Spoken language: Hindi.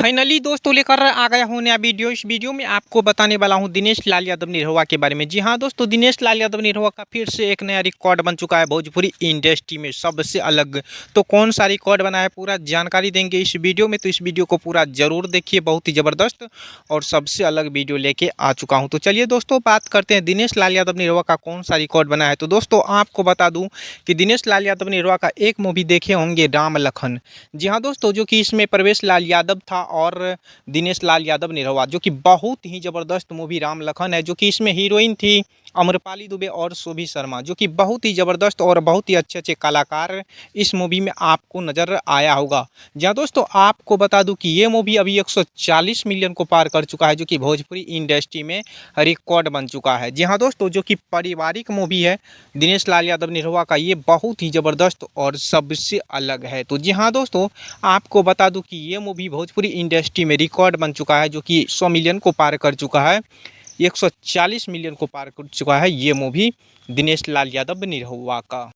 फाइनली दोस्तों लेकर आ गया हूँ नया वीडियो। इस वीडियो में आपको बताने वाला हूँ दिनेश लाल यादव निरहुआ के बारे में। जी हाँ दोस्तों, दिनेश लाल यादव निरहुआ का फिर से एक नया रिकॉर्ड बन चुका है भोजपुरी इंडस्ट्री में सबसे अलग। तो कौन सा रिकॉर्ड बना है पूरा जानकारी देंगे इस वीडियो में, तो इस वीडियो को पूरा जरूर देखिए। बहुत ही ज़बरदस्त और सबसे अलग वीडियो लेके आ चुका हूँ। तो चलिए दोस्तों बात करते हैं दिनेश लाल यादव निरहुआ का कौन सा रिकॉर्ड बना है। तो दोस्तों आपको बता दूँ कि दिनेश लाल यादव निरहुआ का एक मूवी देखे होंगे, राम लखन। जी हाँ दोस्तों, जो कि इसमें प्रवेश लाल यादव था और दिनेश लाल यादव निरहुआ, जो कि बहुत ही ज़बरदस्त मूवी राम लखन है। जो कि इसमें हीरोइन थी अम्रपाली दुबे और शोभी शर्मा, जो कि बहुत ही ज़बरदस्त और बहुत ही अच्छे अच्छे कलाकार इस मूवी में आपको नज़र आया होगा। जहाँ दोस्तों आपको बता दूं कि ये मूवी अभी 140 मिलियन को पार कर चुका है, जो कि भोजपुरी इंडस्ट्री में रिकॉर्ड बन चुका है। जी हाँ दोस्तों, जो कि पारिवारिक मूवी है दिनेश लाल यादव निरहुआ का, ये बहुत ही ज़बरदस्त और सबसे अलग है। तो जी हाँ दोस्तों, आपको बता दूं कि ये मूवी भोजपुरी इंडस्ट्री में रिकॉर्ड बन चुका है, जो कि 100 मिलियन को पार कर चुका है। 140 मिलियन को पार कर चुका है ये मूवी दिनेश लाल यादव निरहुआ का।